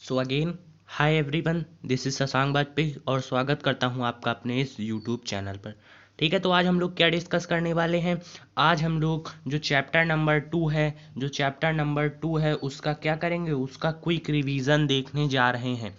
So again hi everyone, this is Shashank Vajpayee और स्वागत करता हूं आपका अपने इस यूट्यूब चैनल पर। ठीक है, तो आज हम लोग क्या डिस्कस करने वाले हैं। आज हम लोग जो चैप्टर नंबर टू है उसका क्या करेंगे, उसका क्विक रिवीजन देखने जा रहे हैं।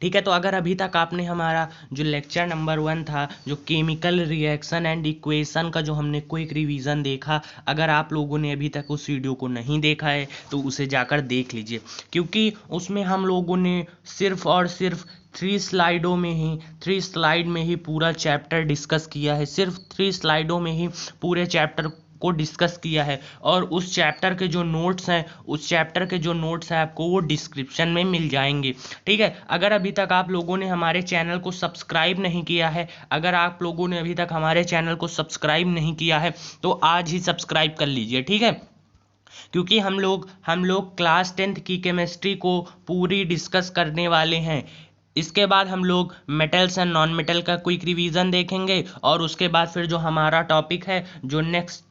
ठीक है, तो अगर अभी तक आपने हमारा जो लेक्चर नंबर 1 था, जो केमिकल रिएक्शन एंड इक्वेशन का जो हमने क्विक रिवीजन देखा, अगर आप लोगों ने अभी तक उस वीडियो को नहीं देखा है तो उसे जाकर देख लीजिए, क्योंकि उसमें हम लोगों ने सिर्फ और सिर्फ थ्री स्लाइड में ही पूरा चैप्टर डिस्कस किया है। सिर्फ 3 स्लाइडों में ही पूरे चैप्टर को डिस्कस किया है। और उस चैप्टर के जो नोट्स हैं आपको वो डिस्क्रिप्शन में मिल जाएंगे। ठीक है, अगर अभी तक आप लोगों ने हमारे चैनल को सब्सक्राइब नहीं किया है, तो आज ही सब्सक्राइब कर लीजिए। ठीक है, क्योंकि हम लोग क्लास 10th की केमिस्ट्री को पूरी डिस्कस करने वाले हैं। इसके बाद हम लोग मेटल्स एंड नॉन मेटल का क्विक रिवीजन देखेंगे और उसके बाद फिर जो हमारा टॉपिक है, जो नेक्स्ट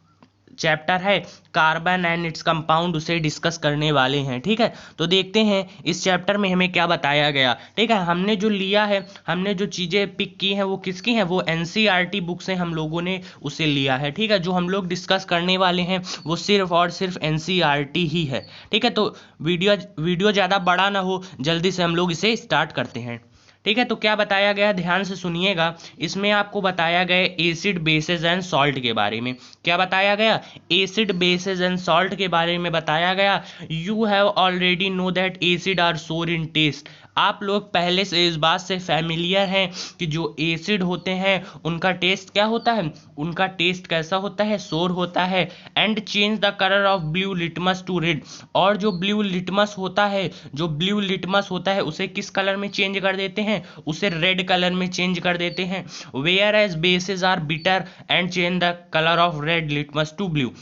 चैप्टर है कार्बन एंड इट्स कंपाउंड, उसे डिस्कस करने वाले हैं। ठीक है, तो देखते हैं इस चैप्टर में हमें क्या बताया गया। ठीक है, हमने जो चीज़ें पिक की हैं वो किसकी हैं, वो एनसीईआरटी बुक से हम लोगों ने उसे लिया है। ठीक है, जो हम लोग डिस्कस करने वाले हैं वो सिर्फ और सिर्फ एनसीईआरटी ही है। ठीक है, तो वीडियो ज़्यादा बड़ा ना हो, जल्दी से हम लोग इसे स्टार्ट करते हैं। ठीक है, तो क्या बताया गया, ध्यान से सुनिएगा। इसमें आपको बताया गया एसिड बेसेस एंड सॉल्ट के बारे में। क्या बताया गया, एसिड बेसेस एंड सॉल्ट के बारे में बताया गया। You have already know that acid are sour in test. आप लोग पहले से इस बात से फैमिलियर हैं कि जो एसिड होते हैं उनका टेस्ट क्या होता है, उनका टेस्ट कैसा होता है, सोर होता है। And change the colour of blue litmus to red. और जो ब्लू लिटमस होता है उसे किस कलर में चेंज कर देते हैं, उसे रेड कलर में चेंज कर देते हैं। Whereas bases are bitter and change the colour of red litmus to blue.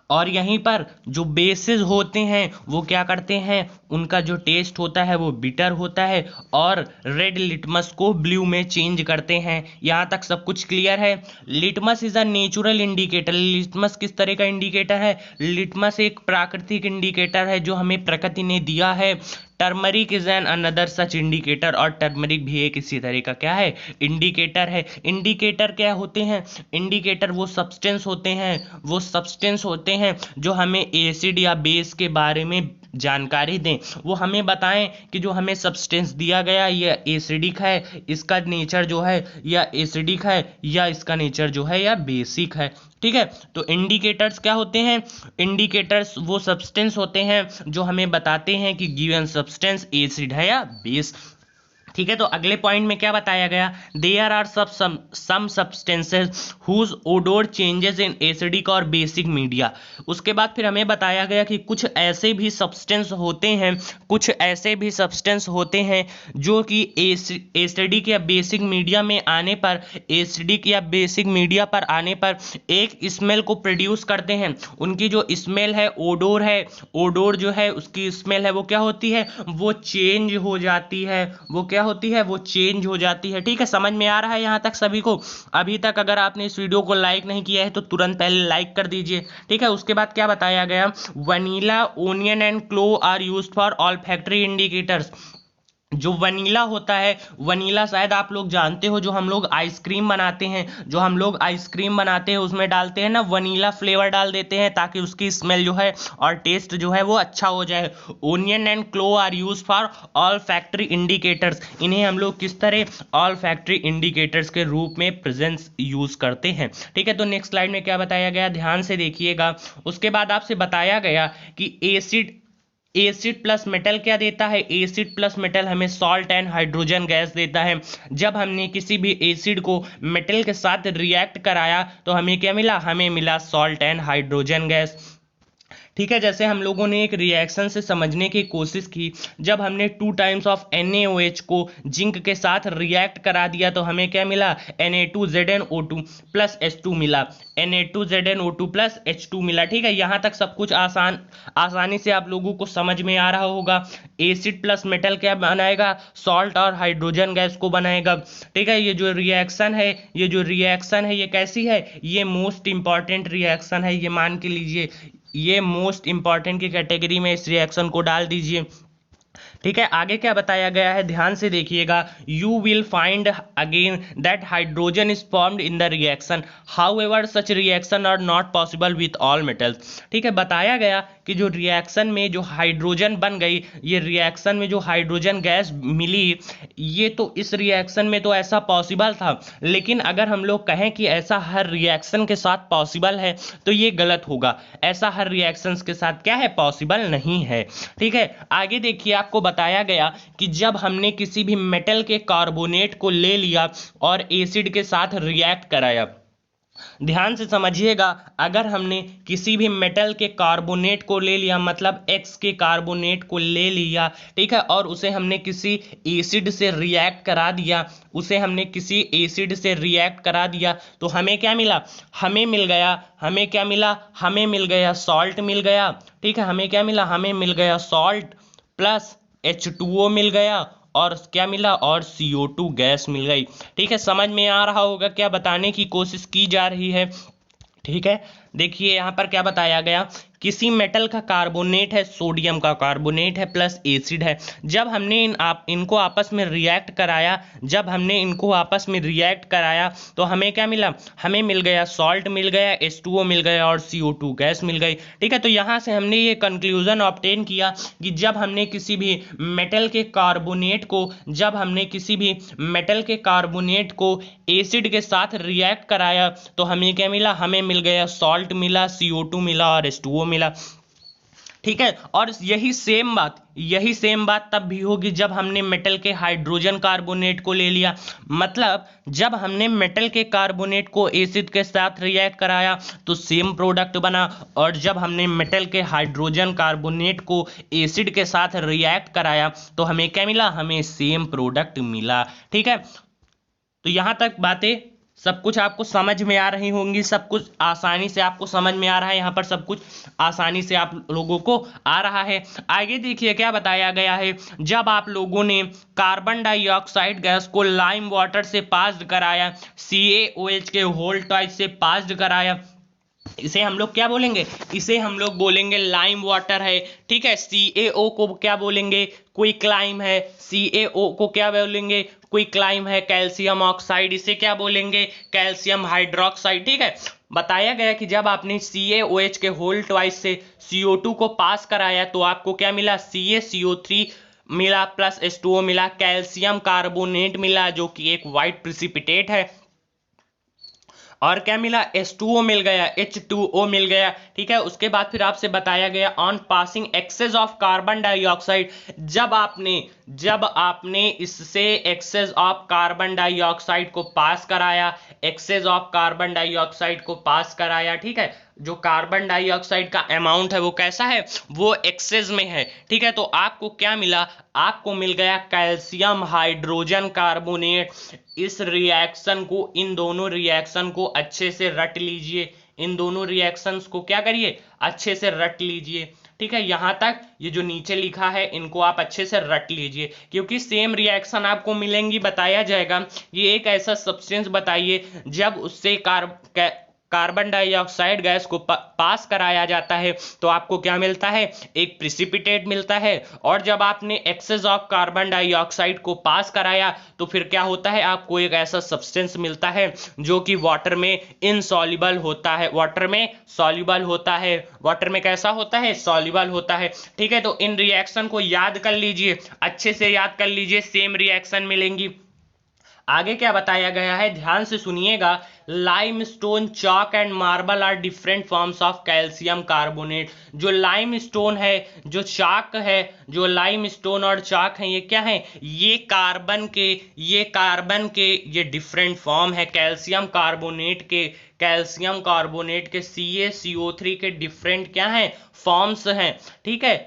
और यहीं पर जो बेसिस होते हैं वो क्या करते हैं, उनका जो टेस्ट होता है वो बिटर होता है और रेड लिटमस को ब्लू में चेंज करते हैं। यहाँ तक सब कुछ क्लियर है। Litmus is a natural indicator. Litmus किस तरह का इंडिकेटर है, लिटमस एक प्राकृतिक इंडिकेटर है जो हमें प्रकृति ने दिया है। Turmeric is an another such indicator. और टर्मरिक भी एक इसी तरह का क्या है, इंडिकेटर है। इंडिकेटर क्या होते हैं, इंडिकेटर वो सब्सटेंस होते हैं जो हमें एसिड या बेस के बारे में जानकारी दें। वो हमें बताएं कि जो हमें सब्सटेंस दिया गया ये एसिडिक है, इसका नेचर जो है या एसिडिक है, या इसका नेचर जो है या बेसिक है। ठीक है, तो इंडिकेटर्स क्या होते हैं, इंडिकेटर्स वो सब्सटेंस होते हैं जो हमें बताते हैं कि गिवन सब्सटेंस एसिड है या बेस। ठीक है, तो अगले पॉइंट में क्या बताया गया, there are some substances whose odour changes in acidic और बेसिक मीडिया। उसके बाद फिर हमें बताया गया कि कुछ ऐसे भी सब्सटेंस होते हैं जो कि एसिडिक या बेसिक मीडिया पर आने पर एक स्मेल को प्रोड्यूस करते हैं। उनकी जो स्मेल है, ओडोर जो है उसकी स्मेल है वो क्या होती है, वो चेंज हो जाती है। ठीक है, समझ में आ रहा है यहाँ तक सभी को। अभी तक अगर आपने इस वीडियो को लाइक नहीं किया है तो तुरंत पहले लाइक कर दीजिए। ठीक है, उसके बाद क्या बताया गया, vanilla, onion and clove are used for olfactory indicators. जो वनीला होता है, वनीला शायद आप लोग जानते हो, जो हम लोग आइसक्रीम बनाते हैं उसमें डालते हैं ना, वनीला फ्लेवर डाल देते हैं ताकि उसकी स्मेल जो है और टेस्ट जो है वो अच्छा हो जाए। Onion and clove are use for olfactory indicators. इन्हें हम लोग किस तरह ऑल फैक्ट्री इंडिकेटर्स के रूप में प्रेजेंस यूज करते हैं। ठीक है, तो नेक्स्ट स्लाइड में क्या बताया गया, ध्यान से देखिएगा। उसके बाद आपसे बताया गया कि एसिड प्लस मेटल क्या देता है, एसिड प्लस मेटल हमें सॉल्ट एंड हाइड्रोजन गैस देता है। जब हमने किसी भी एसिड को मेटल के साथ रिएक्ट कराया तो हमें क्या मिला, हमें मिला सॉल्ट एंड हाइड्रोजन गैस। ठीक है, जैसे हम लोगों ने एक रिएक्शन से समझने की कोशिश की, जब हमने 2 टाइम्स ऑफ NaOH को जिंक के साथ रिएक्ट करा दिया तो हमें क्या मिला, Na2ZnO2 प्लस H2 मिला, Na2ZnO2 प्लस H2 मिला। ठीक है, यहाँ तक सब कुछ आसानी से आप लोगों को समझ में आ रहा होगा। एसिड प्लस मेटल क्या बनाएगा, सॉल्ट और हाइड्रोजन गैस को बनाएगा। ठीक है, ये जो रिएक्शन है ये कैसी है, ये मोस्ट इंपॉर्टेंट रिएक्शन है। ये मान के लीजिए, ये मोस्ट इंपॉर्टेंट की कैटेगरी में इस रिएक्शन को डाल दीजिए। ठीक है, आगे क्या बताया गया है ध्यान से देखिएगा। You will find again that hydrogen is formed in the reaction, however such reaction are not possible with all metals. ठीक है, बताया गया कि जो रिएक्शन में जो हाइड्रोजन बन गई, ये रिएक्शन में जो हाइड्रोजन गैस मिली, ये तो इस रिएक्शन में तो ऐसा पॉसिबल था, लेकिन अगर हम लोग कहें कि ऐसा हर रिएक्शन के साथ पॉसिबल है तो ये गलत होगा। ऐसा हर रिएक्शंस के साथ क्या है, पॉसिबल नहीं है। ठीक है, आगे देखिए, आपको बताया गया कि जब हमने किसी भी मेटल के कार्बोनेट को ले लिया और एसिड के साथ रिएक्ट कराया, ध्यान से समझिएगा, अगर हमने किसी भी मेटल के कार्बोनेट को ले लिया, मतलब एक्स के कार्बोनेट को ले लिया, ठीक है, और उसे हमने किसी एसिड से रिएक्ट करा दिया, उसे हमने किसी एसिड से रिएक्ट करा दिया, तो हमें क्या मिला, हमें मिल गया, हमें क्या मिला, हमें मिल गया सॉल्ट मिल गया। ठीक है, हमें क्या मिला, हमें मिल गया सॉल्ट प्लस H2O मिल गया, और क्या मिला, और CO2 गैस मिल गई। ठीक है, समझ में आ रहा होगा क्या बताने की कोशिश की जा रही है। ठीक है, देखिए यहाँ पर क्या बताया गया, किसी मेटल का कार्बोनेट है, सोडियम का कार्बोनेट है प्लस एसिड है, जब हमने इनको आपस में रिएक्ट कराया, जब हमने इनको आपस में रिएक्ट कराया तो हमें क्या मिला, हमें मिल गया सॉल्ट मिल गया, H2O मिल गया और CO2 गैस मिल गई। ठीक है, तो यहाँ से हमने ये कंक्लूजन ऑब्टेन किया कि जब हमने किसी भी मेटल के कार्बोनेट को, जब हमने किसी भी मेटल के कार्बोनेट को एसिड के साथ रिएक्ट कराया तो हमें क्या मिला, हमें मिल गया सॉल्ट मिला, CO2 मिला और H2O मिला। ठीक है, और यही सेम बात तब भी होगी जब हमने मेटल के हाइड्रोजन कार्बोनेट को ले लिया, मतलब जब हमने मेटल के कार्बोनेट को एसिड के साथ रिएक्ट कराया तो सेम प्रोडक्ट बना, और जब हमने मेटल के हाइड्रोजन कार्बोनेट को एसिड के साथ रिएक्ट कराया तो हमें क्या मिला, हमें सेम प्रोडक्ट मिला। ठीक है, तो यहां तक बातें सब कुछ आपको समझ में आ रही होंगी, सब कुछ आसानी से आपको समझ में आ रहा है, यहाँ पर सब कुछ आसानी से आप लोगों को आ रहा है। आगे देखिए क्या बताया गया है, जब आप लोगों ने कार्बन डाइऑक्साइड गैस को लाइम वाटर से पास्ड कराया, CaOH के होल ट्वाइस से पास्ड कराया, इसे हम लोग क्या बोलेंगे, इसे हम लोग बोलेंगे लाइम वाटर है। ठीक है, CaO को क्या बोलेंगे, क्विकलाइम है, CaO को क्या बोलेंगे, क्विकलाइम है। कैल्शियम ऑक्साइड, इसे क्या बोलेंगे, कैल्शियम हाइड्रोक्साइड। ठीक है, बताया गया कि जब आपने CaOH के होल ट्वाइस से CO2 को पास कराया तो आपको क्या मिला, CaCO3 मिला प्लस H2O मिला, कैल्शियम कार्बोनेट मिला जो कि एक वाइट प्रिसिपिटेट है, और क्या मिला, H2O मिल गया, H2O मिल गया। ठीक है, उसके बाद फिर आपसे बताया गया on passing excess of carbon dioxide, जब आपने इससे एक्सेस ऑफ कार्बन डाइऑक्साइड को पास कराया, एक्सेस ऑफ कार्बन डाइऑक्साइड को पास कराया। ठीक है, जो कार्बन डाइऑक्साइड का अमाउंट है वो कैसा है, वो एक्सेस में है। ठीक है, तो आपको क्या मिला, आपको मिल गया कैल्शियम हाइड्रोजन कार्बोनेट। इस रिएक्शन को, इन दोनों रिएक्शन को अच्छे से रट लीजिए, इन दोनों रिएक्शंस को क्या करिए, अच्छे से रट लीजिए। ठीक है, यहां तक ये जो नीचे लिखा है इनको आप अच्छे से रट लीजिए, क्योंकि सेम रिएक्शन आपको मिलेंगी, बताया जाएगा। ये एक ऐसा सब्सटेंस बताइए जब उससे कार्बन डाइऑक्साइड गैस को पास कराया जाता है तो आपको क्या मिलता है, एक प्रिसिपिटेट मिलता है, और जब आपने एक्सेस ऑफ कार्बन डाइऑक्साइड को पास कराया तो फिर क्या होता है, आपको एक ऐसा सब्सटेंस मिलता है जो कि वाटर में इनसॉल्युबल होता है, वाटर में सॉल्युबल होता है, वाटर में कैसा होता है, सॉल्युबल होता है। ठीक है, तो इन रिएक्शन को याद कर लीजिए, अच्छे से याद कर लीजिए, सेम रिएक्शन मिलेंगी। आगे क्या बताया गया है, ध्यान से सुनिएगा। Limestone, chalk and marble are different forms of calcium carbonate. जो लाइमस्टोन है, जो चाक है, जो लाइमस्टोन और चाक है, ये क्या है, ये कार्बन के ये डिफरेंट फॉर्म है कैल्शियम कार्बोनेट के, कैल्शियम कार्बोनेट के CaCO3 के डिफरेंट क्या है, फॉर्म्स हैं। ठीक है,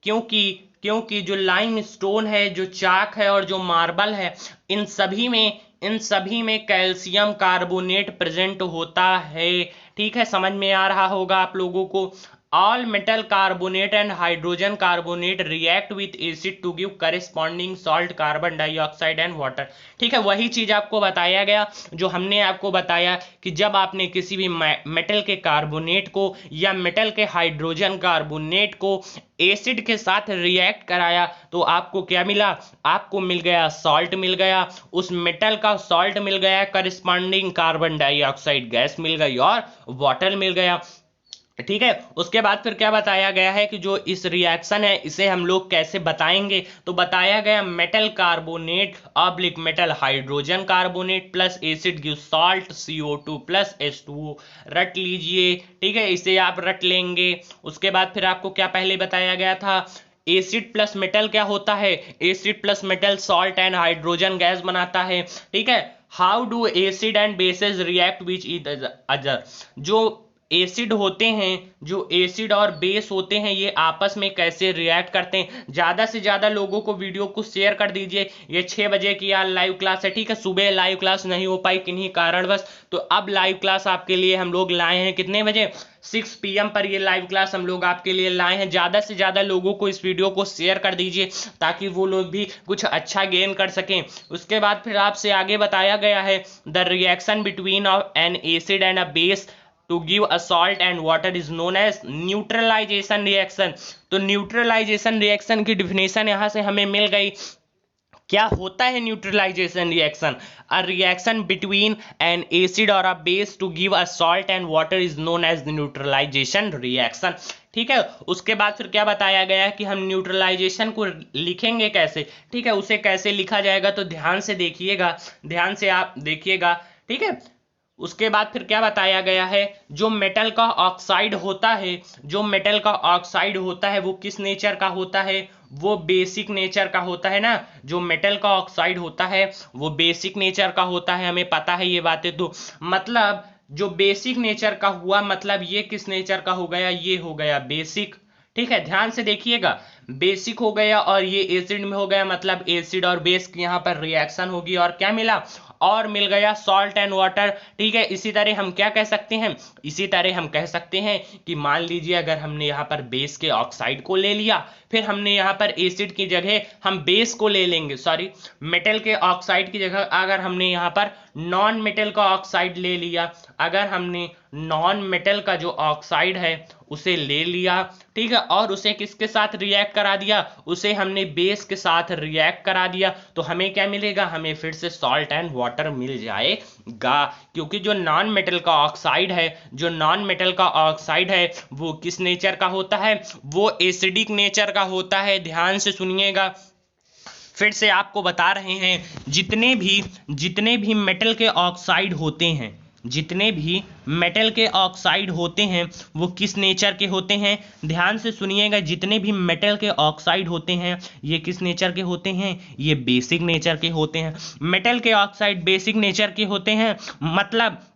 क्योंकि जो लाइमस्टोन है, जो चाक है और जो मार्बल है, इन सभी में कैल्शियम कार्बोनेट प्रेजेंट होता है। ठीक है, समझ में आ रहा होगा आप लोगों को। all metal carbonate and hydrogen carbonate react with acid to give corresponding salt, carbon dioxide and water। ठीक है, वही चीज आपको बताया गया जो हमने आपको बताया कि जब आपने किसी भी मेटल के कार्बोनेट को या मेटल के हाइड्रोजन कार्बोनेट को एसिड के साथ रिएक्ट कराया तो आपको क्या मिला, आपको मिल गया सॉल्ट मिल गया, उस मेटल का सॉल्ट मिल गया, करस्पॉन्डिंग कार्बन डाइऑक्साइड गैस मिल गई और वाटर मिल गया। ठीक है, उसके बाद फिर क्या बताया गया है कि जो इस रिएक्शन है इसे हम लोग कैसे बताएंगे, तो बताया गया metal carbonate oblique metal hydrogen carbonate plus acid give salt CO2 plus H2O। रट लीजिए, ठीक है, इसे आप रट लेंगे। उसके बाद फिर आपको क्या पहले बताया गया था, एसिड प्लस मेटल क्या होता है, acid plus metal salt and hydrogen gas बनाता है। ठीक है, how do acid and bases react which each other. जो एसिड होते हैं, जो एसिड और बेस होते हैं, ये आपस में कैसे रिएक्ट करते हैं। ज़्यादा से ज़्यादा लोगों को वीडियो को शेयर कर दीजिए। ये 6 बजे की यार लाइव क्लास है, ठीक है, सुबह लाइव क्लास नहीं हो पाई किन्हीं कारणवश, तो अब लाइव क्लास आपके लिए हम लोग लाए हैं कितने बजे, 6 PM पर ये लाइव क्लास हम लोग आपके लिए लाए हैं। ज़्यादा से ज़्यादा लोगों को इस वीडियो को शेयर कर दीजिए ताकि वो लोग भी कुछ अच्छा गेन कर सकें। उसके बाद फिर आपसे आगे बताया गया है the reaction between an acid and a base to give a salt and water is known as neutralization reaction। तो न्यूट्रलाइजेशन रिएक्शन की डिफिनेशन यहां से हमें मिल गई। क्या होता है neutralization reaction, a reaction between an acid और a base to give a salt and water is known as the neutralization reaction. ठीक है, उसके बाद फिर क्या बताया गया है कि हम न्यूट्रलाइजेशन को लिखेंगे कैसे। ठीक है, उसे कैसे लिखा जाएगा तो ध्यान से देखिएगा, ध्यान से आप देखिएगा। ठीक है, उसके बाद फिर क्या बताया गया है, जो मेटल का ऑक्साइड होता है, जो मेटल का ऑक्साइड होता है वो किस नेचर का होता है, वो बेसिक नेचर का होता है ना। जो मेटल का ऑक्साइड होता है वो बेसिक नेचर का होता है, हमें पता है ये बातें। तो मतलब जो बेसिक नेचर का हुआ, मतलब ये किस नेचर का हो गया, ये हो गया बेसिक। ठीक है, ध्यान से देखिएगा, बेसिक हो गया और ये एसिड में हो गया, मतलब एसिड और बेस की यहाँ पर रिएक्शन होगी और क्या मिला, और मिल गया सॉल्ट एंड वाटर। ठीक है, इसी तरह हम क्या कह सकते हैं, इसी तरह हम कह सकते हैं कि मान लीजिए अगर हमने यहाँ पर बेस के ऑक्साइड को ले लिया, फिर हमने यहाँ पर एसिड की जगह हम बेस को ले लेंगे, सॉरी मेटल के ऑक्साइड की जगह अगर हमने यहाँ पर नॉन मेटल का ऑक्साइड ले लिया, अगर हमने नॉन मेटल का जो ऑक्साइड है उसे ले लिया, ठीक है, और उसे किसके साथ रिएक्ट करा दिया, उसे हमने बेस के साथ रिएक्ट करा दिया, तो हमें क्या मिलेगा, हमें फिर से सॉल्ट एंड वाटर मिल जाएगा। क्योंकि जो नॉन मेटल का ऑक्साइड है, जो नॉन मेटल का ऑक्साइड है वो किस नेचर का होता है, वो एसिडिक नेचर का होता है। ध्यान से सुनिएगा, फिर से आपको बता रहे हैं, जितने भी मेटल के ऑक्साइड होते हैं, जितने भी मेटल के ऑक्साइड होते हैं वो किस नेचर के होते हैं। ध्यान से सुनिएगा, जितने भी मेटल के ऑक्साइड होते हैं ये किस नेचर के होते हैं, ये बेसिक नेचर के होते हैं। मेटल के ऑक्साइड बेसिक नेचर के होते हैं, मतलब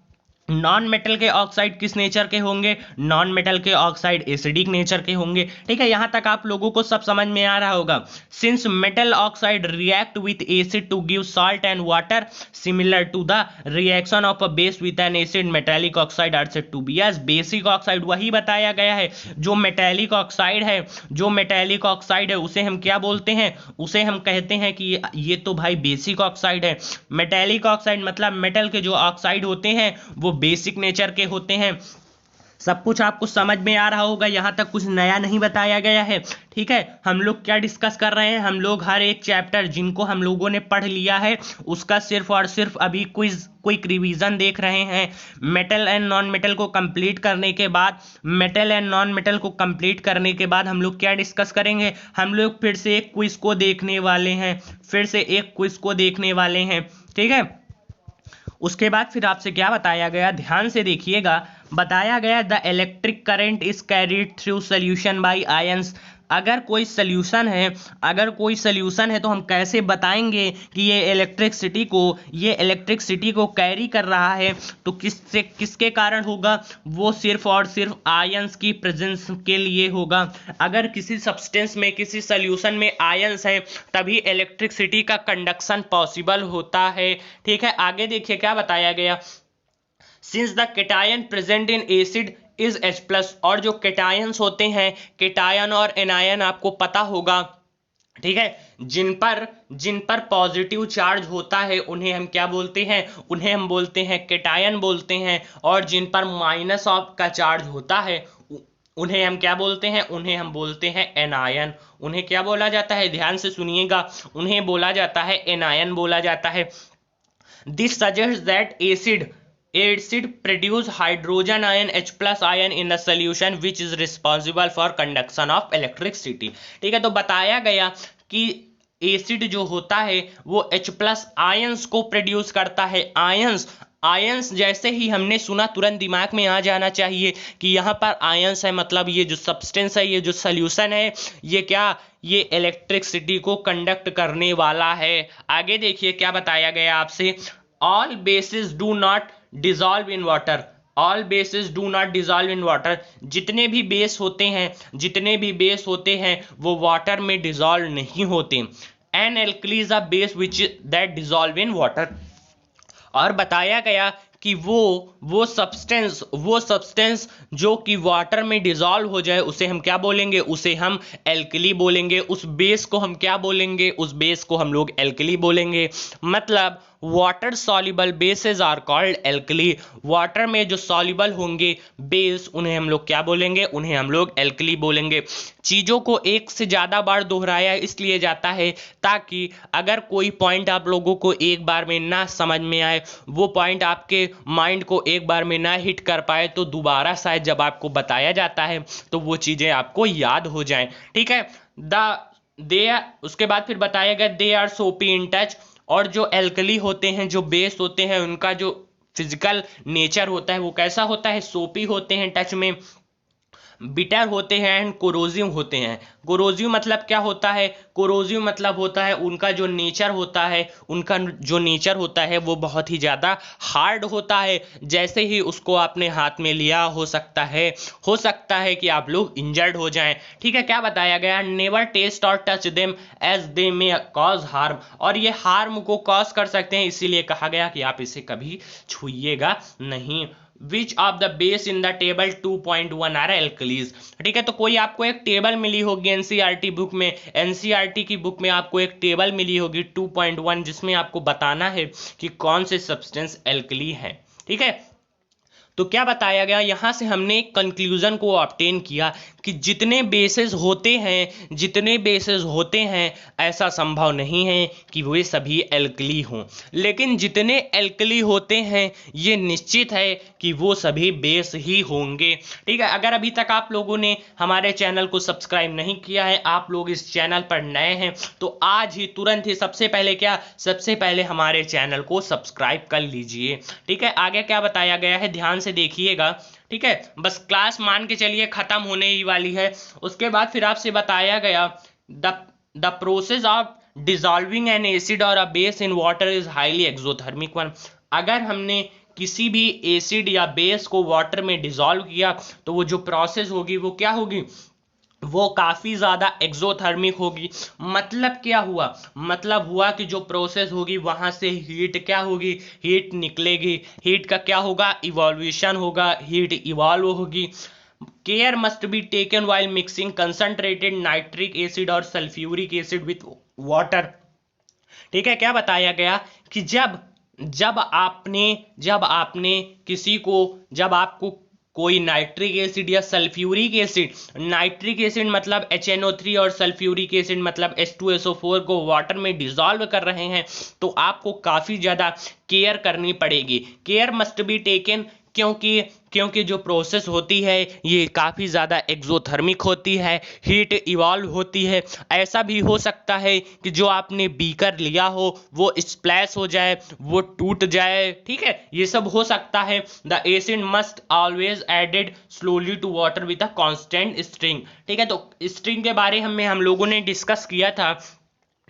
नॉन मेटल के ऑक्साइड किस नेचर के होंगे, नॉन मेटल के ऑक्साइड एसिडिक नेचर के होंगे। ठीक है, यहां तक आप लोगों को सब समझ में आ रहा होगा। Since metal oxide react with acid to give salt and water similar to the reaction of a base with an acid, metallic oxide are said to be as basic oxide. वही बताया गया है, जो मेटेलिक ऑक्साइड है, जो metallic oxide है उसे हम क्या बोलते हैं, उसे हम कहते हैं कि ये तो भाई बेसिक ऑक्साइड है। मेटेलिक ऑक्साइड मतलब मेटल के जो ऑक्साइड होते हैं वो बेसिक नेचर के होते हैं। सब कुछ आपको समझ में आ रहा होगा, यहां तक कुछ नया नहीं बताया गया है। ठीक है, हम लोग क्या डिस्कस कर रहे हैं, हम लोग हर एक चैप्टर जिनको हम लोगों ने पढ़ लिया है उसका सिर्फ और सिर्फ अभी क्विक रिवीजन देख रहे हैं। मेटल एंड नॉन मेटल को कंप्लीट करने के बाद, मेटल एंड नॉन मेटल को कंप्लीट करने के बाद हम लोग क्या डिस्कस करेंगे, हम लोग फिर से एक क्विज को देखने वाले हैं, फिर से एक क्विज को देखने वाले हैं। ठीक है, उसके बाद फिर आपसे क्या बताया गया, ध्यान से देखिएगा, बताया गया the electric current is carried through solution bye ions. अगर कोई सोल्यूशन है, अगर कोई सोल्यूशन है तो हम कैसे बताएंगे कि ये इलेक्ट्रिसिटी को कैरी कर रहा है, तो किसके कारण होगा, वो सिर्फ और सिर्फ आयंस की प्रेजेंस के लिए होगा। अगर किसी सब्सटेंस में, किसी सोल्यूशन में आयंस है तभी इलेक्ट्रिसिटी का कंडक्शन पॉसिबल होता है। ठीक है, आगे देखिए क्या बताया गया, since the cation present in acid is H+। और जो केटायंस होते हैं, केटायन और एनायन आपको पता होगा, ठीक है, जिन पर पॉजिटिव चार्ज होता है उन्हें हम क्या बोलते हैं, उन्हें हम बोलते हैं केटायन बोलते हैं। और जिन पर माइनस ऑफ का चार्ज होता है उन्हें हम क्या बोलते हैं, उन्हें हम बोलते हैं एनायन। उन्हें क्या बोला जाता है, ध्यान से सुनिएगा, उन्हें बोला जाता है एनायन बोला जाता है। This suggest that acid produce hydrogen ion H+ ion in the solution which is responsible for conduction of electricity। ठीक है, तो बताया गया कि एसिड जो होता है वो H+ आयंस को प्रोड्यूस करता है। आयंस जैसे ही हमने सुना तुरंत दिमाग में आ जाना चाहिए कि यहाँ पर आयंस है, मतलब ये जो सब्सटेंस है, ये जो सॉल्यूशन है, ये क्या, ये इलेक्ट्रिसिटी को कंडक्ट करने वाला है। आगे देखिए क्या बताया गया आपसे, all basis do not dissolve in water. All basis do not dissolve in water, जितने भी बेस होते हैं वो वाटर में डिजॉल्व नहीं होते। An alkali is a base which that dissolve in water. और बताया गया कि वो सब्सटेंस जो कि वाटर में डिजॉल्व हो जाए उसे हम क्या बोलेंगे, उसे हम एल्कली बोलेंगे। उस बेस को हम क्या बोलेंगे, उस बेस को हम लोग एल्कली बोलेंगे। मतलब water soluble bases are called alkali. Water में जो सॉल्युबल होंगे बेस, उन्हें हम लोग क्या बोलेंगे, उन्हें हम लोग एल्कली बोलेंगे। चीज़ों को एक से ज़्यादा बार दोहराया इसलिए जाता है ताकि अगर कोई पॉइंट आप लोगों को एक बार में ना समझ में आए, वो पॉइंट आपके माइंड को एक बार में ना हिट कर पाए, तो दोबारा शायद जब आपको बताया जाता है तो वो चीज़ें आपको याद हो जाएं। ठीक है, उसके बाद फिर बताया गया दे आर सोपी इन टच। और जो एल्कली होते हैं, जो बेस होते हैं, उनका जो फिजिकल नेचर होता है वो कैसा होता है, सोपी होते हैं टच में, बिटर होते हैं एंड कोरोजिव होते हैं। कोरोजिव मतलब क्या होता है, कोरोजिव मतलब होता है उनका जो नेचर होता है वो बहुत ही ज़्यादा हार्ड होता है। जैसे ही उसको आपने हाथ में लिया हो सकता है कि आप लोग इंजर्ड हो जाएं। ठीक है, क्या बताया गया, never taste or touch them as they may cause harm. और ये हार्म को कॉज कर सकते हैं, इसीलिए कहा गया कि आप इसे कभी छुइएगा नहीं। Which of the base in the table 2.1 are alkalis. ठीक है, तो कोई आपको एक टेबल मिली होगी एनसीईआरटी बुक में, एनसीईआरटी की बुक में आपको एक टेबल मिली होगी 2.1, जिसमें आपको बताना है कि कौन से सब्सटेंस एल्कली है। ठीक है, तो क्या बताया गया, यहां से हमने एक कंक्लूजन को ऑब्टेन किया कि जितने बेसेस होते हैं ऐसा संभव नहीं है कि वे सभी एल्कली हों, लेकिन जितने एल्कली होते हैं ये निश्चित है कि वो सभी बेस ही होंगे। ठीक है, अगर अभी तक आप लोगों ने हमारे चैनल को सब्सक्राइब नहीं किया है, आप लोग इस चैनल पर नए हैं, तो आज ही तुरंत ही सबसे पहले हमारे चैनल को सब्सक्राइब कर लीजिए। ठीक है, आगे क्या बताया गया है ध्यान से देखिएगा। ठीक है, बस क्लास मान के चलिए खत्म होने ही वाली है। उसके बाद फिर आपसे बताया गया the process of dissolving an acid और a base in water is highly exothermic one. अगर हमने किसी भी एसिड या बेस को वाटर में डिसॉल्व किया तो वो जो प्रोसेस होगी वो क्या होगी, वो काफ़ी ज़्यादा एक्सोथर्मिक होगी। मतलब क्या हुआ, मतलब हुआ कि जो प्रोसेस होगी वहाँ से हीट क्या होगी, हीट निकलेगी। हीट का क्या होगा, इवॉल्यूशन होगा, हीट इवॉल्व होगी। Care must be taken while mixing concentrated nitric acid और सल्फ्यूरिक एसिड विथ वाटर। ठीक है, क्या बताया गया कि जब आपको कोई नाइट्रिक एसिड या सल्फ्यूरिक एसिड, नाइट्रिक एसिड मतलब HNO3 और सल्फ्यूरिक एसिड मतलब H2SO4 को वाटर में डिसॉल्व कर रहे हैं, तो आपको काफ़ी ज़्यादा केयर करनी पड़ेगी। केयर मस्ट बी टेकन क्योंकि जो प्रोसेस होती है ये काफ़ी ज़्यादा एक्सोथर्मिक होती है, हीट इवॉल्व होती है। ऐसा भी हो सकता है कि जो आपने बीकर लिया हो वो स्प्लैश हो जाए, वो टूट जाए। ठीक है, ये सब हो सकता है। The acid must always added slowly to water with a constant stirring. ठीक है, तो स्ट्रिंग के बारे में हम लोगों ने डिस्कस किया था।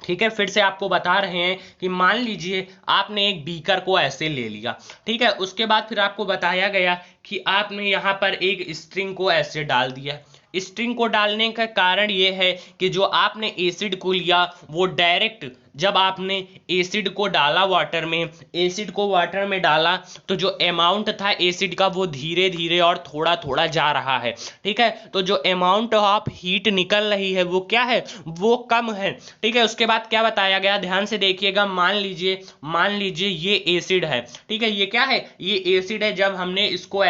ठीक है, फिर से आपको बता रहे हैं कि मान लीजिए आपने एक बीकर को ऐसे ले लिया। ठीक है, उसके बाद फिर आपको बताया गया कि आपने यहाँ पर एक स्ट्रिंग को ऐसे डाल दिया। स्ट्रिंग को डालने का कारण ये है कि जो आपने एसिड को लिया वो डायरेक्ट जब आपने एसिड को डाला वाटर में, एसिड को वाटर में डाला तो जो अमाउंट था एसिड का वो धीरे धीरे और थोड़ा थोड़ा जा रहा है, ठीक है। तो जो अमाउंट ऑफ हीट निकल रही है वो क्या है, वो कम है, ठीक है। उसके बाद क्या बताया गया, ध्यान से देखिएगा। मान लीजिए ये एसिड है, ठीक है। ये क्या है, ये एसिड है। जब हमने इसको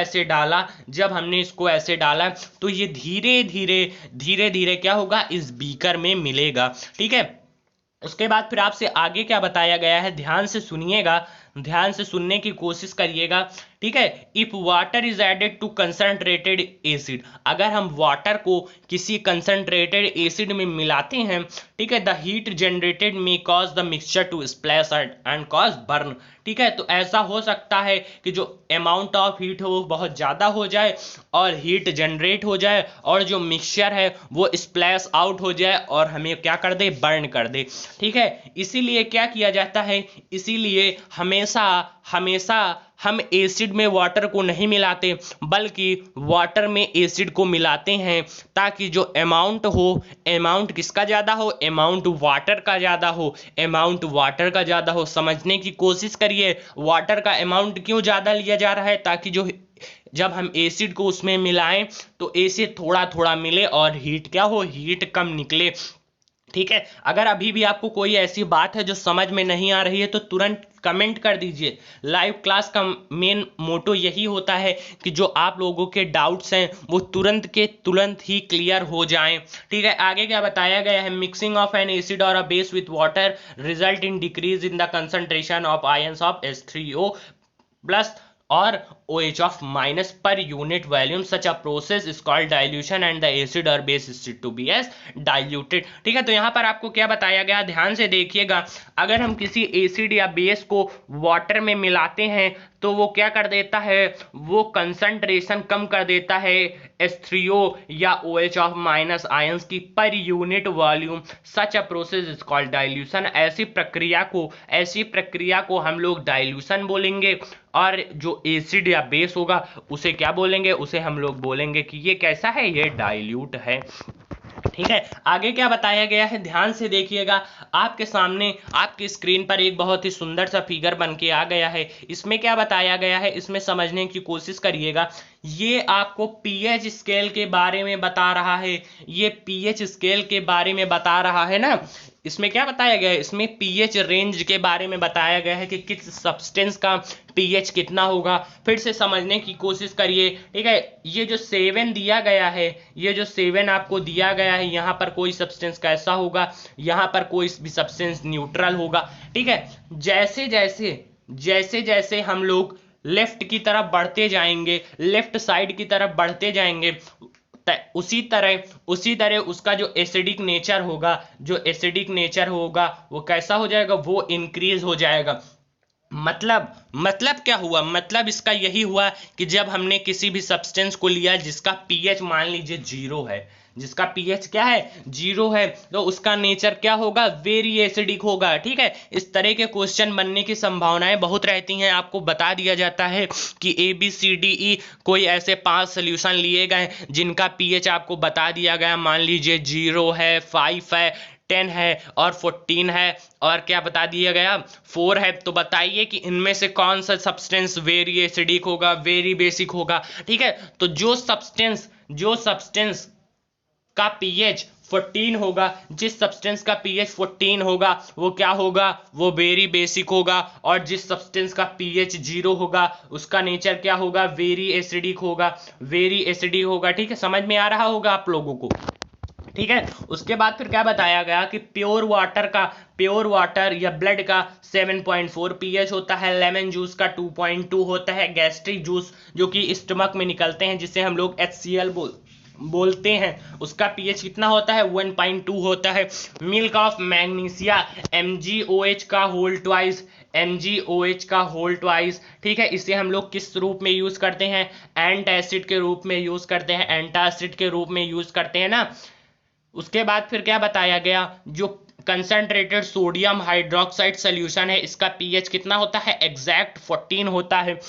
ऐसे डाला तो ये धीरे धीरे क्या होगा, इस बीकर में मिलेगा, ठीक है। उसके बाद फिर आपसे आगे क्या बताया गया है, ध्यान से सुनिएगा, ध्यान से सुनने की कोशिश करिएगा, ठीक है। If water is added to concentrated acid, अगर हम वाटर को किसी कंसंट्रेटेड एसिड में मिलाते हैं, ठीक है, the heat generated may cause the mixture to splash and cause burn, ठीक है। तो ऐसा हो सकता है कि जो अमाउंट ऑफ हीट हो वो बहुत ज़्यादा हो जाए और हीट जनरेट हो जाए और जो मिक्सचर है वो स्प्लैश आउट हो जाए और हमें क्या कर दे, बर्न कर दे, ठीक है। इसीलिए क्या किया जाता है, इसीलिए हमेशा हम एसिड में वाटर को नहीं मिलाते बल्कि वाटर में एसिड को मिलाते हैं, ताकि जो अमाउंट हो, अमाउंट किसका ज़्यादा हो, अमाउंट वाटर का ज़्यादा हो, समझने की कोशिश करिए। वाटर का अमाउंट क्यों ज़्यादा लिया जा रहा है, ताकि जो जब हम एसिड को उसमें मिलाएं तो एसिड थोड़ा थोड़ा मिले और हीट क्या हो, हीट कम निकले, ठीक है। अगर अभी भी आपको कोई ऐसी बात है जो समझ में नहीं आ रही है तो तुरंत कमेंट कर दीजिए। लाइव क्लास का मेन मोटो यही होता है कि जो आप लोगों के डाउट्स हैं वो तुरंत के तुरंत ही क्लियर हो जाएं, ठीक है। आगे क्या बताया गया है, मिक्सिंग ऑफ एन एसिड और a base with water result in decrease in the concentration of ions of H3O plus और OH of minus per unit volume. Such a process is called dilution and the acid or base is said to be as diluted, ठीक है। तो यहाँ पर आपको क्या बताया गया, ध्यान से देखिएगा। अगर हम किसी एसिड या बेस को वाटर में मिलाते हैं तो वो क्या कर देता है, वो कंसंट्रेशन कम कर देता है H3O या OH of माइनस आयंस की per unit volume. Such a process is called dilution, ऐसी प्रक्रिया को हम लोग डाइल्यूशन बोलेंगे। और जो एसिड या बेस होगा उसे क्या बोलेंगे, उसे हम लोग बोलेंगे कि ये कैसा है, ये डाइल्यूट है, ठीक है। आगे क्या बताया गया है, ध्यान से देखिएगा। आपके सामने आपकी स्क्रीन पर एक बहुत ही सुंदर सा फिगर बन के आ गया है। इसमें क्या बताया गया है, इसमें समझने की कोशिश करिएगा। ये आपको पीएच स्केल के बारे में बता रहा है, ये पीएच स्केल के बारे में बता रहा है ना। इसमें क्या बताया गया है, इसमें पीएच रेंज के बारे में बताया गया है कि किस सब्सटेंस का पीएच कितना होगा। फिर से समझने की कोशिश करिए, ठीक है। ये जो 7 दिया गया है, ये जो 7 आपको दिया गया है, यहाँ पर कोई सब्सटेंस कैसा होगा, यहाँ पर कोई भी सब्सटेंस न्यूट्रल होगा, ठीक है। जैसे जैसे हम लोग लेफ्ट की तरफ बढ़ते जाएंगे, लेफ्ट साइड की तरफ बढ़ते जाएंगे, उसी तरह उसका जो एसिडिक नेचर होगा वो कैसा हो जाएगा, वो इंक्रीज हो जाएगा। मतलब क्या हुआ, मतलब इसका यही हुआ कि जब हमने किसी भी सब्सटेंस को लिया जिसका पीएच मान लीजिए 0 है, जिसका पीएच क्या है, 0 है, तो उसका नेचर क्या होगा, वेरी एसिडिक होगा, ठीक है। इस तरह के क्वेश्चन बनने की संभावनाएं बहुत रहती हैं। आपको बता दिया जाता है कि ABCDE कोई ऐसे 5 सोल्यूशन लिए गए जिनका पीएच आपको बता दिया गया, मान लीजिए 0 है, 5 है, 10 है और 14 है, और क्या बता दिया गया, 4 है। तो बताइए कि इनमें से कौन सा सब्सटेंस वेरी एसिडिक होगा, वेरी बेसिक होगा, ठीक है। तो जो सब्सटेंस का पीएच 14 होगा, जिस सब्सटेंस का पीएच 14 होगा वो क्या होगा, वो वेरी बेसिक होगा। और जिस सब्सटेंस का पीएच 0 होगा उसका नेचर क्या होगा, वेरी एसिडिक होगा, ठीक है। समझ में आ रहा होगा आप लोगों को, ठीक है। उसके बाद फिर क्या बताया गया कि प्योर वाटर या ब्लड का 7.4 पीएच होता है, लेमन जूस का 2.2 होता है, गैस्ट्रिक जूस जो कि स्टमक में निकलते हैं जिसे हम लोग HCl बोलते हैं, उसका पीएच कितना होता है, 1.2 होता है। मिल्क ऑफ मैग्नीशिया MgOH का होल ट्वाइस, ठीक है। इसे हम लोग किस रूप में यूज करते हैं, एंटासिड के रूप में यूज करते हैं ना। उसके बाद फिर क्या बताया गया, जो कंसंट्रेटेड सोडियम हाइड्रोक्साइड सोल्यूशन है इसका पीएच कितना होता है, एग्जैक्ट 14 होता है।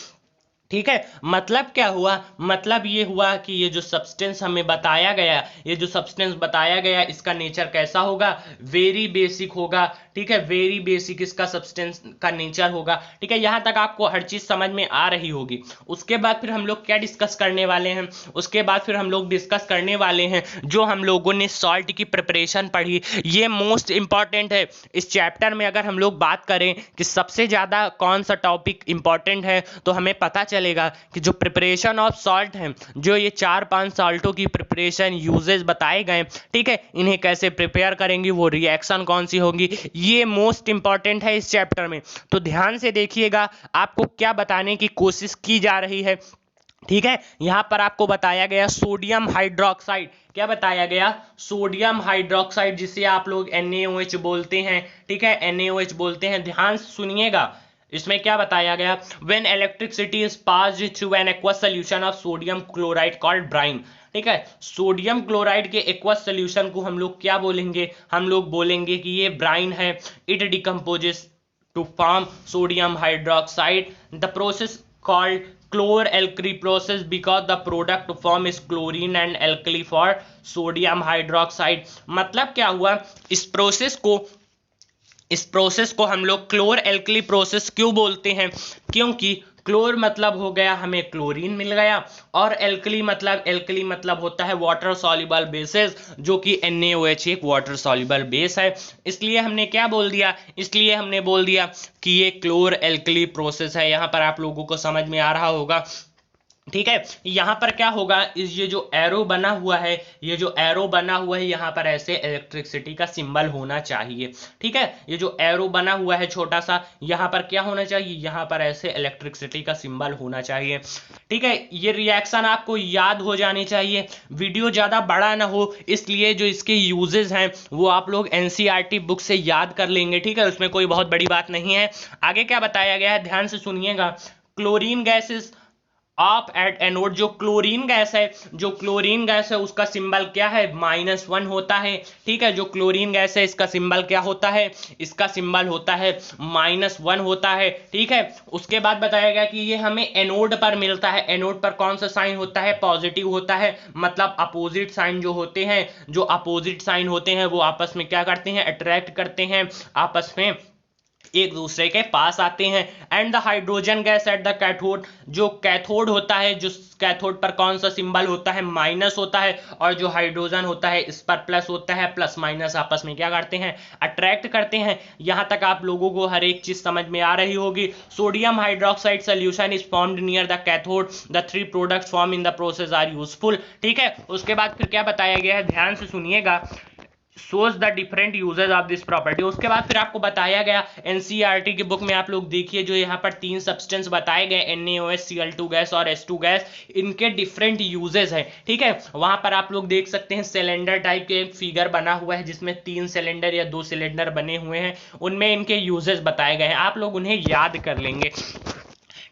ठीक है। मतलब क्या हुआ, मतलब ये हुआ कि ये जो सब्सटेंस हमें बताया गया, ये जो सब्सटेंस बताया गया इसका नेचर कैसा होगा, वेरी बेसिक होगा। ठीक है, वेरी बेसिक इसका सब्सटेंस का नेचर होगा। ठीक है, यहां तक आपको हर चीज समझ में आ रही होगी। उसके बाद फिर हम लोग क्या डिस्कस करने वाले हैं, उसके बाद फिर हम लोग डिस्कस करने वाले हैं जो हम लोगों ने सॉल्ट की प्रिपरेशन पढ़ी। ये मोस्ट इंपॉर्टेंट है इस चैप्टर में। अगर हम लोग बात करें कि सबसे ज्यादा कौन सा टॉपिक इंपॉर्टेंट है, तो हमें पता चलेगा कि जो प्रिपरेशन ऑफ सॉल्ट है, जो ये 4-5 सॉल्टों की प्रिपरेशन यूजेस बताए गए, ठीक है, इन्हें कैसे प्रिपेयर करेंगे, वो रिएक्शन कौन सी होंगी, ये मोस्ट इंपॉर्टेंट है इस चैप्टर में। तो ध्यान से देखिएगा आपको क्या बताने की कोशिश की जा रही है। ठीक है, यहां पर आपको बताया गया सोडियम हाइड्रोक्साइड। क्या बताया गया, सोडियम हाइड्रोक्साइड, जिसे आप लोग NaOH बोलते हैं। ठीक है, NaOH बोलते हैं। ध्यान से सुनिएगा, इसमें क्या बताया गया, when electricity is passed through an aqueous solution of sodium chloride called brine. ठीक है, सोडियम क्लोराइड के एक्वस सॉल्यूशन को हम लोग क्या बोलेंगे, हम लोग बोलेंगे कि ये ब्राइन है। It decomposes to form sodium hydroxide. The process called chlor-alkali process because the product form is chlorine and alkali for sodium hydroxide. मतलब क्या हुआ, इस प्रोसेस को हम लोग क्लोर एल्कली प्रोसेस क्यों बोलते हैं, क्योंकि क्लोर मतलब हो गया हमें क्लोरीन मिल गया, और एल्कली मतलब होता है वाटर सॉल्युबल बेसेस, जो कि NaOH एक वाटर सॉल्युबल बेस है। इसलिए हमने क्या बोल दिया, इसलिए हमने बोल दिया कि ये क्लोर एल्कली प्रोसेस है। यहां पर आप लोगों को समझ में आ रहा होगा। ठीक है, यहां पर क्या होगा, ये जो एरो बना हुआ है, ये जो एरो बना हुआ है, यहां पर ऐसे इलेक्ट्रिसिटी का सिंबल होना चाहिए। ठीक है, ये जो एरो बना हुआ है छोटा सा, यहां पर क्या होना चाहिए, यहां पर ऐसे इलेक्ट्रिसिटी का सिंबल होना चाहिए। ठीक है, ये रिएक्शन आपको याद हो जानी चाहिए, वीडियो ज्यादा बड़ा ना हो, इसलिए जो इसके यूजेस हैं वो आप लोग NCERT बुक से याद कर लेंगे। ठीक है, उसमें कोई बहुत बड़ी बात नहीं है। आगे क्या बताया गया है, ध्यान से सुनिएगा। Chlorine gases of at anode, जो क्लोरीन गैस है उसका सिंबल क्या है, -1 होता है। ठीक है, जो क्लोरीन गैस है इसका सिंबल क्या होता है, इसका सिंबल होता है -1 होता है। ठीक है, उसके बाद बताया गया कि ये हमें एनोड पर मिलता है। एनोड पर कौन सा साइन होता है, पॉजिटिव होता है। मतलब अपोजिट साइन जो होते हैं वो आपस में क्या करते हैं, अट्रैक्ट करते हैं, आपस में एक दूसरे के पास आते हैं। And the hydrogen gas at the cathode, जो कैथोड होता है, जो कैथोड पर कौन सा सिंबल होता है, माइनस होता है, और जो हाइड्रोजन होता है इस पर प्लस होता है। प्लस माइनस आपस में क्या करते हैं, अट्रैक्ट करते हैं। यहां तक आप लोगों को हर एक चीज समझ में आ रही होगी। Sodium hydroxide solution is formed near the cathode, the 3 products form in the process are useful. ठीक है, उसके बाद फिर क्या बताया गया है, ध्यान से सुनिएगा। shows the different uses of this property। उसके बाद फिर आपको बताया गया NCERT की बुक में, आप लोग देखिए जो यहाँ पर 3 सब्सटेंस बताए गए, NaOH, Cl2 गैस और H2 गैस, इनके डिफरेंट यूजेस हैं। ठीक है, वहां पर आप लोग देख सकते हैं सिलेंडर टाइप के एक फिगर बना हुआ है जिसमें 3 सिलेंडर या 2 सिलेंडर बने हुए हैं, उनमें इनके यूजेस बताए गए हैं, आप लोग उन्हें याद कर लेंगे।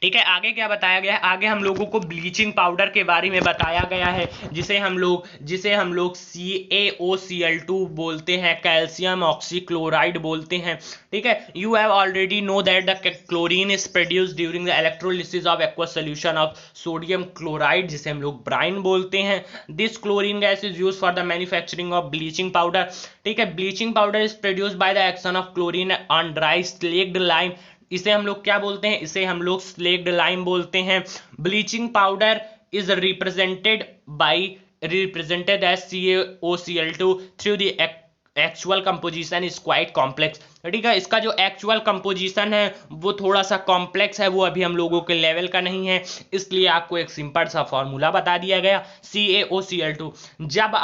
ठीक है, आगे क्या बताया गया है, आगे हम लोगों को ब्लीचिंग पाउडर के बारे में बताया गया है, जिसे हम लोग CaOCl2 बोलते हैं, कैल्शियम ऑक्सीक्लोराइड बोलते हैं। ठीक है, you have already know that the chlorine is produced during the electrolysis of aqueous solution of sodium chloride, जिसे हम लोग ब्राइन बोलते हैं। This chlorine gas is used for the manufacturing of bleaching powder. ठीक है, bleaching powder is produced by the action of chlorine on dry slaked lime, इसे हम लोग क्या बोलते हैं, इसे हम लोग स्लेक्ड लाइम बोलते हैं। Bleaching powder is represented as CaOCl2 through the actual composition is quite complex. ठीक है, इसका जो एक्चुअल कंपोजिशन है वो थोड़ा सा कॉम्प्लेक्स है, वो अभी हम लोगों के लेवल का नहीं है, इसलिए आपको एक सिंपल सा फॉर्मूला बता दिया गया, CaOCl2। जब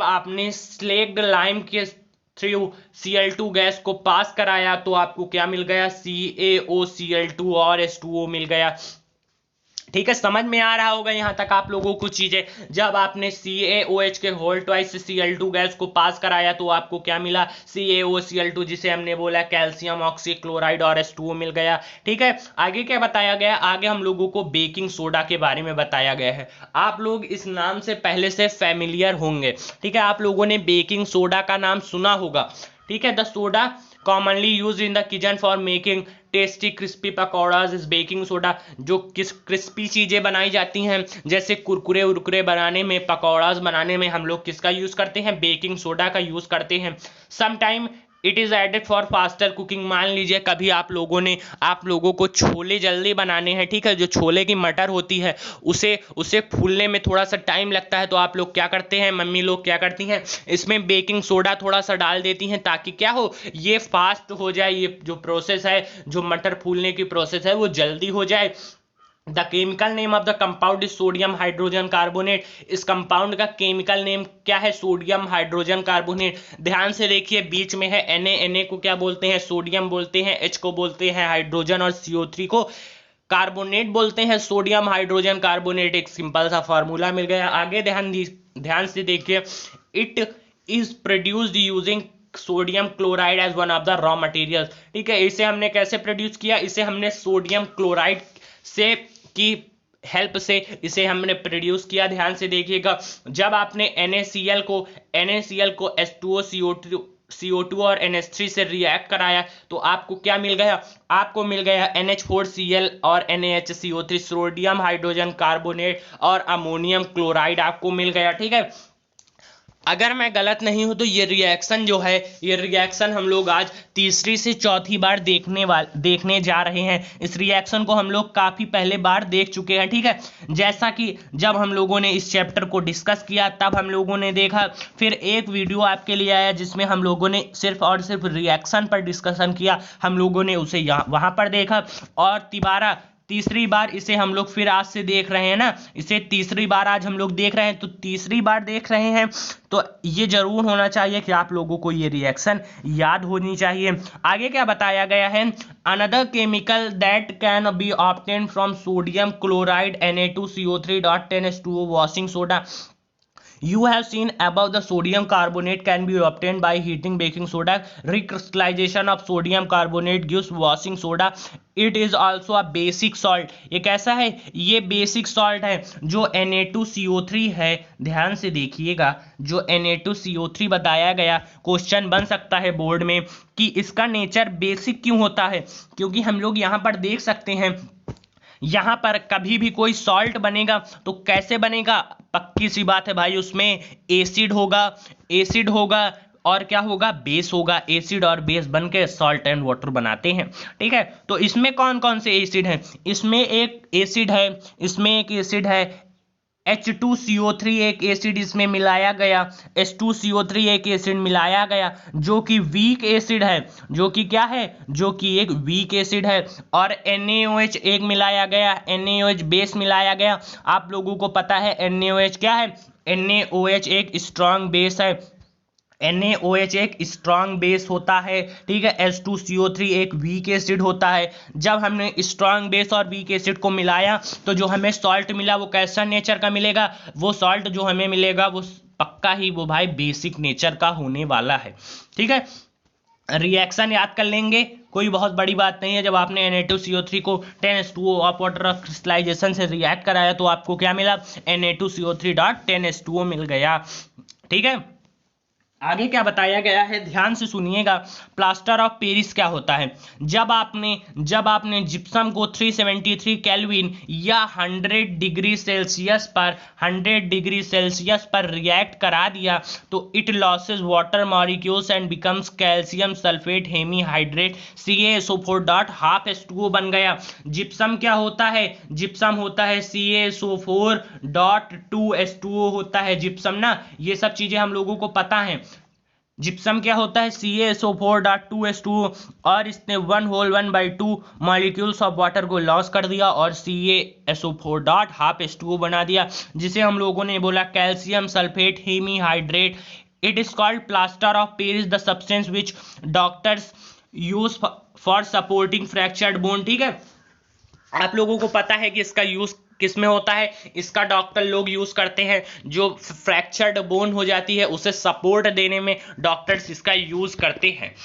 आपने स्लेक्ड लाइम के थ्रू Cl2 गैस को पास कराया तो आपको क्या मिल गया, CaOCl2 और H2O मिल गया। ठीक है, समझ में आ रहा होगा यहां तक आप लोगों को चीजें। जब आपने CaOH के होल ट्वाइस Cl2 गैस को पास कराया तो आपको क्या मिला, CaOCl2, जिसे हमने बोला कैल्शियम ऑक्सीक्लोराइड और H2O मिल गया। ठीक है, आगे क्या बताया गया, आगे हम लोगों को बेकिंग सोडा के बारे में बताया गया है। आप लोग इस नाम से पहले से फैमिलियर होंगे। ठीक है, आप लोगों ने बेकिंग सोडा का नाम सुना होगा। ठीक है। The soda commonly use in the kitchen for making tasty crispy pakoras is baking soda. जो क्रिस्पी चीजें बनाई जाती हैं जैसे कुरकुरे उरकुरे बनाने में, पकौड़ाज बनाने में हम लोग किसका यूज करते हैं? बेकिंग सोडा का यूज करते हैं। Sometime it is added for faster cooking. मान लीजिए कभी आप लोगों को छोले जल्दी बनाने हैं, ठीक है, जो छोले की मटर होती है उसे फूलने में थोड़ा सा टाइम लगता है, तो आप लोग क्या करते हैं, मम्मी लोग क्या करती हैं, इसमें बेकिंग सोडा थोड़ा सा डाल देती हैं ताकि क्या हो, ये फास्ट हो जाए, ये जो प्रोसेस है, जो मटर फूलने की प्रोसेस है वो जल्दी हो जाए। The chemical name of the compound is sodium hydrogen carbonate. इस कंपाउंड का केमिकल नेम क्या है? Sodium hydrogen carbonate. ध्यान से देखिए, बीच में है Na को क्या बोलते हैं? सोडियम बोलते हैं, H को बोलते हैं हाइड्रोजन, और CO3 को कार्बोनेट बोलते हैं, सोडियम हाइड्रोजन कार्बोनेट। एक सिंपल सा फॉर्मूला मिल गया। आगे ध्यान से देखिए, it is produced using sodium chloride as one of the raw material. ठीक है, इसे हमने कैसे प्रोड्यूस किया? इसे हमने सोडियम क्लोराइड से की हेल्प से इसे हमने प्रोड्यूस किया। ध्यान से देखिएगा, जब आपने NaCl को H2O CO2 और NH3 से रिएक्ट कराया तो आपको क्या मिल गया? आपको मिल गया NH4Cl और NaHCO3, सोडियम हाइड्रोजन कार्बोनेट और अमोनियम क्लोराइड आपको मिल गया। ठीक है, अगर मैं गलत नहीं हूं तो ये रिएक्शन जो है, ये रिएक्शन हम लोग आज तीसरी से चौथी बार देखने जा रहे हैं। इस रिएक्शन को हम लोग काफ़ी पहले बार देख चुके हैं। ठीक है, जैसा कि जब हम लोगों ने इस चैप्टर को डिस्कस किया तब हम लोगों ने देखा, फिर एक वीडियो आपके लिए आया जिसमें हम लोगों ने सिर्फ और सिर्फ रिएक्शन पर डिस्कशन किया, हम लोगों ने उसे वहाँ पर देखा। और तीसरी बार इसे हम लोग फिर आज से देख रहे हैं ना, इसे तीसरी बार आज हम लोग देख रहे हैं, तो तीसरी बार देख रहे हैं तो ये जरूर होना चाहिए कि आप लोगों को ये रिएक्शन याद होनी चाहिए। आगे क्या बताया गया है? Another chemical that can be obtain from sodium chloride Na2CO3.10H2O washing soda. You have seen above the sodium carbonate can be obtained by heating baking soda. Recrystallization of sodium carbonate gives washing soda. It is also a basic salt. ये कैसा है? ये basic salt है जो Na2CO3 है। ध्यान से देखिएगा, जो Na2CO3 बताया गया, क्वेश्चन बन सकता है बोर्ड में कि इसका नेचर बेसिक क्यों होता है, क्योंकि हम लोग यहाँ पर देख सकते हैं, यहां पर कभी भी कोई सॉल्ट बनेगा तो कैसे बनेगा? पक्की सी बात है भाई, उसमें एसिड होगा और क्या होगा? बेस होगा। एसिड और बेस बनके सॉल्ट एंड वाटर बनाते हैं। ठीक है, तो इसमें कौन कौन से एसिड हैं? इसमें एक एसिड है H2CO3, एक एसिड इसमें मिलाया गया, H2CO3 एक एसिड मिलाया गया जो कि वीक एसिड है, जो कि क्या है? जो कि एक वीक एसिड है। और NaOH एक मिलाया गया, NaOH बेस मिलाया गया। आप लोगों को पता है NaOH क्या है? NaOH एक स्ट्रॉन्ग बेस है, NaOH एक स्ट्रॉन्ग बेस होता है। ठीक है, H2CO3 एक वीक एसिड होता है। जब हमने स्ट्रॉन्ग बेस और वीक एसिड को मिलाया तो जो हमें सॉल्ट मिला वो कैसा नेचर का मिलेगा? वो सॉल्ट जो हमें मिलेगा वो पक्का ही वो भाई बेसिक नेचर का होने वाला है। ठीक है, रिएक्शन याद कर लेंगे, कोई बहुत बड़ी बात नहीं है। जब आपने Na2CO3 को 10H2O of water of crystallization से रिएक्ट कराया तो आपको क्या मिला? Na2CO3.10H2O मिल गया। ठीक है, आगे क्या बताया गया है, ध्यान से सुनिएगा। प्लास्टर ऑफ पेरिस क्या होता है? जब आपने जिप्सम को 373 केल्विन या 100 डिग्री सेल्सियस पर रिएक्ट करा दिया तो it losses water molecules and becomes calcium sulphate hemihydrate CaSO4.12H2O बन गया। जिप्सम क्या होता है? जिप्सम होता है CaSO4.2H2O होता है जिप्सम ना। ये सब चीजें हम लोगों को पता है। जिप्सम क्या होता है? CaSO4.2H2O, और इसने 1/2 मॉलिक्यूल्स ऑफ वाटर को लॉस कर दिया और CaSO4.12H2O बना दिया, जिसे हम लोगों ने बोला calcium sulphate hemihydrate. It is called plaster of Paris the substance which doctors use for supporting fractured bone. ठीक है, आप लोगों को पता है कि इसका यूज किस में होता है? इसका डॉक्टर लोग यूज करते हैं, जो फ्रैक्चर्ड बोन हो जाती है उसे सपोर्ट देने में डॉक्टर्स इसका यूज करते हैं।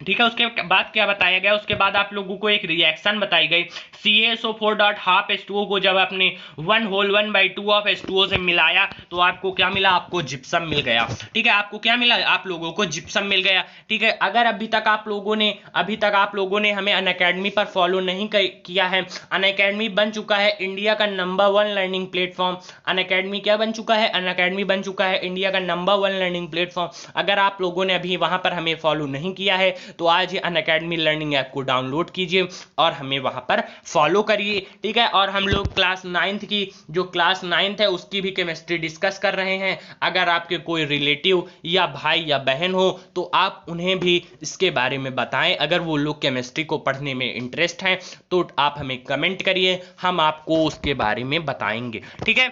ठीक है। उसके बाद क्या बताया गया, उसके बाद आप लोगों को एक रिएक्शन बताई गई, CaSO4 डॉट हाफ H2O को जब आपने 1/2 ऑफ H2O से मिलाया तो आपको क्या मिला, आपको जिप्सम मिल गया। ठीक है, आपको क्या मिला, आप लोगों को जिप्सम मिल गया। ठीक है, अगर अभी तक आप लोगों ने हमें अनअकैडमी पर फॉलो नहीं किया है, अनअकैडमी बन चुका है इंडिया का नंबर 1 लर्निंग प्लेटफॉर्म। अनअकैडमी क्या बन चुका है, अनअकैडमी बन चुका है इंडिया का नंबर 1 लर्निंग प्लेटफॉर्म। अगर आप लोगों ने अभी वहां पर हमें फॉलो नहीं किया है तो आज ही अनअकैडमी लर्निंग ऐप को डाउनलोड कीजिए और हमें वहां पर फॉलो करिए। ठीक है, और हम लोग क्लास 9th की, जो क्लास 9th है उसकी भी केमिस्ट्री डिस्कस कर रहे हैं। अगर आपके कोई रिलेटिव या भाई या बहन हो तो आप उन्हें भी इसके बारे में बताएं। अगर वो लोग केमिस्ट्री को पढ़ने में इंटरेस्ट हैं तो आप हमें कमेंट करिए, हम आपको उसके बारे में बताएंगे। ठीक है,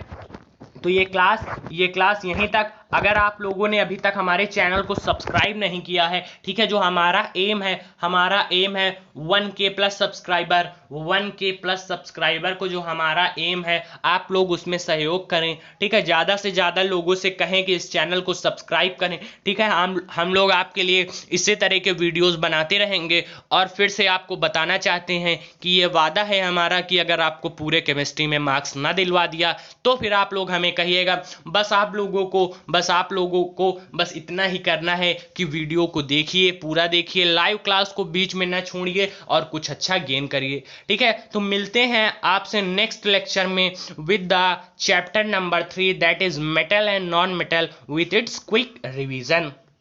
तो ये क्लास यहीं तक। अगर आप लोगों ने अभी तक हमारे चैनल को सब्सक्राइब नहीं किया है, ठीक है, जो हमारा एम है 1K plus subscriber, 1K plus subscriber को जो हमारा एम है, आप लोग उसमें सहयोग करें। ठीक है, ज़्यादा से ज़्यादा लोगों से कहें कि इस चैनल को सब्सक्राइब करें। ठीक है, हम लोग आपके लिए इसी तरह के वीडियोस बनाते रहेंगे। और फिर से आपको बताना चाहते हैं कि ये वादा है हमारा कि अगर आपको पूरे केमिस्ट्री में मार्क्स ना दिलवा दिया तो फिर आप लोग हमें कहिएगा। बस आप लोगों को बस इतना ही करना है कि वीडियो को देखिए, पूरा देखिए, लाइव क्लास को बीच में ना छोड़िए और कुछ अच्छा गेन करिए। ठीक है, तो मिलते हैं आपसे नेक्स्ट लेक्चर में with the chapter number 3 that is metal and non metal with its quick revision.